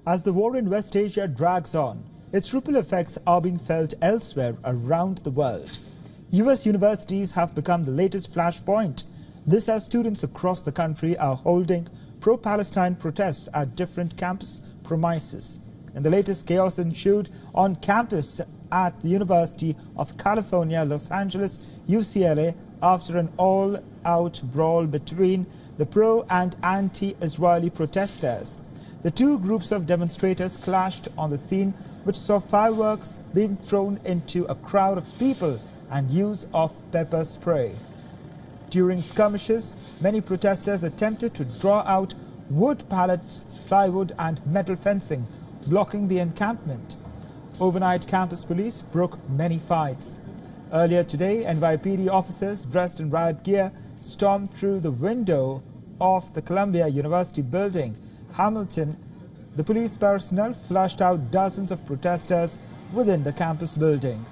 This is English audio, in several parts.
As the war in West Asia drags on, its ripple effects are being felt elsewhere around the world. US universities have become the latest flashpoint. This as students across the country are holding pro-Palestine protests at different campus premises. And the latest chaos ensued on campus at the University of California, Los Angeles, UCLA, after an all-out brawl between the pro- and anti-Israeli protesters. The two groups of demonstrators clashed on the scene, which saw fireworks being thrown into a crowd of people and use of pepper spray. During skirmishes, many protesters attempted to draw out wood pallets, plywood and metal fencing, blocking the encampment. Overnight, campus police broke many fights. Earlier today, NYPD officers dressed in riot gear stormed through the window of the Columbia University building. Hamilton, the police personnel flushed out dozens of protesters within the campus building.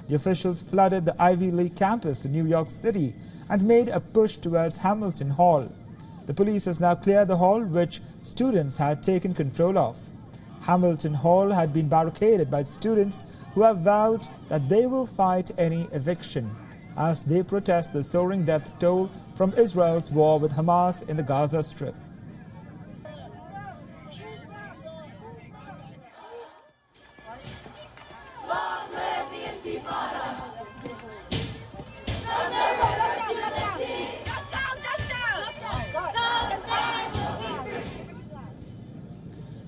The officials flooded the Ivy League campus in New York City and made a push towards Hamilton Hall. The police has now cleared the hall which students had taken control of. Hamilton Hall had been barricaded by students who have vowed that they will fight any eviction as they protest the soaring death toll from Israel's war with Hamas in the Gaza Strip.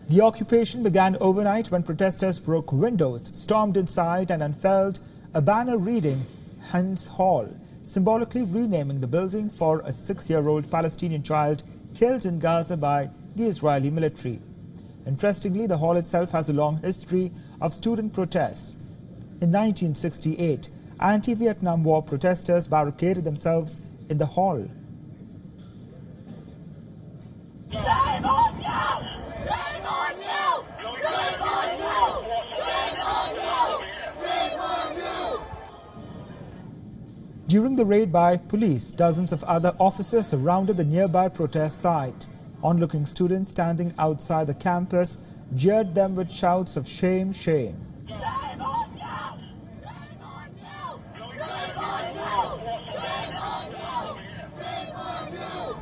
The occupation began overnight when protesters broke windows, stormed inside and unfurled a banner reading Hans Hall, symbolically renaming the building for a 6-year-old Palestinian child killed in Gaza by the Israeli military. Interestingly, the hall itself has a long history of student protests. In 1968, anti-Vietnam War protesters barricaded themselves in the hall. Shame on you! Shame on you! Shame on you! Shame on you! Shame on you! During the raid by police, dozens of other officers surrounded the nearby protest site. Onlooking students standing outside the campus jeered them with shouts of shame, shame. Shame on you! Shame on you! Shame on you! Shame on you! Shame on you!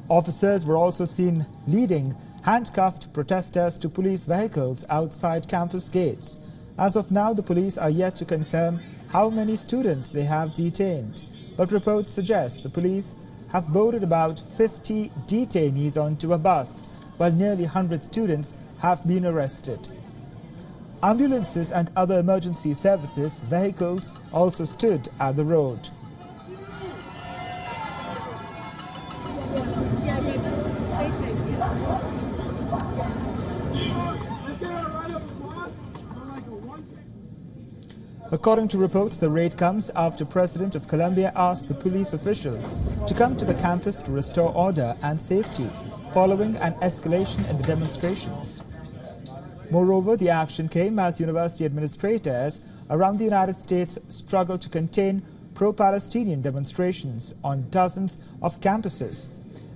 Officers were also seen leading handcuffed protesters to police vehicles outside campus gates. As of now, the police are yet to confirm how many students they have detained, but reports suggest the police have boarded about 50 detainees onto a bus, while nearly 100 students have been arrested. Ambulances and other emergency services vehicles also stood at the road. According to reports, the raid comes after President of Colombia asked the police officials to come to the campus to restore order and safety following an escalation in the demonstrations. Moreover, the action came as university administrators around the United States struggle to contain pro-Palestinian demonstrations on dozens of campuses.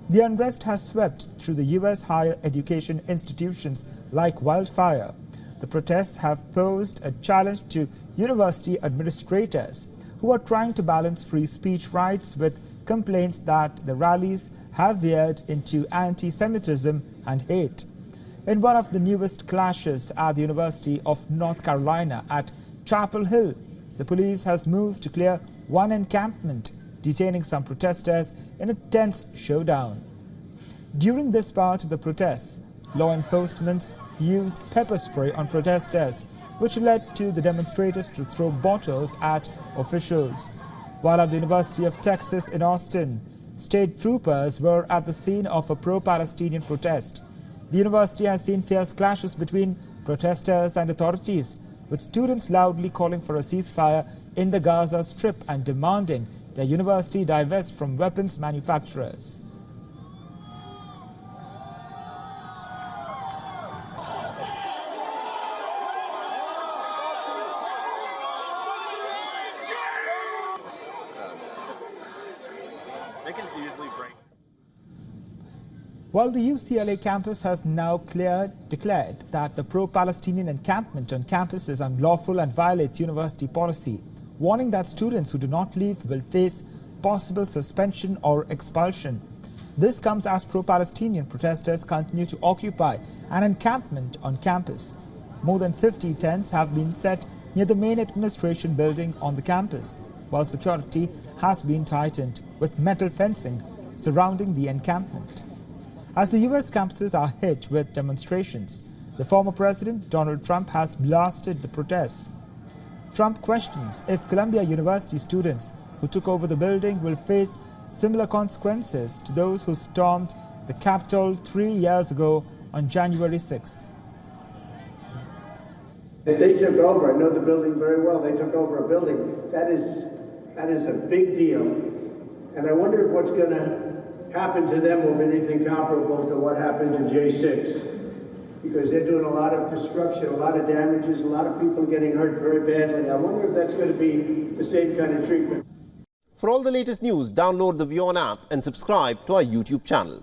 The unrest has swept through the U.S. higher education institutions like wildfire. The protests have posed a challenge to university administrators who are trying to balance free speech rights with complaints that the rallies have veered into anti-Semitism and hate. In one of the newest clashes at the University of North Carolina at Chapel Hill, the police has moved to clear one encampment, detaining some protesters in a tense showdown. During this part of the protests, law enforcement used pepper spray on protesters, which led to the demonstrators to throw bottles at officials. While at the University of Texas in Austin, state troopers were at the scene of a pro-Palestinian protest. The university has seen fierce clashes between protesters and authorities, with students loudly calling for a ceasefire in the Gaza Strip and demanding their university divest from weapons manufacturers. While the UCLA campus has now declared that the pro-Palestinian encampment on campus is unlawful and violates university policy, warning that students who do not leave will face possible suspension or expulsion. This comes as pro-Palestinian protesters continue to occupy an encampment on campus. More than 50 tents have been set near the main administration building on the campus, while security has been tightened with metal fencing surrounding the encampment. As the US campuses are hit with demonstrations, the former President Donald Trump has blasted the protests. Trump questions if Columbia University students who took over the building will face similar consequences to those who stormed the Capitol 3 years ago on January 6th. They took over. I know the building very well. They took over a building. That is a big deal. And I wonder if what's going to happen to them will be anything comparable to what happened to J6. Because they're doing a lot of destruction, a lot of damages, a lot of people getting hurt very badly. I wonder if that's going to be the same kind of treatment. For all the latest news, download the WION app and subscribe to our YouTube channel.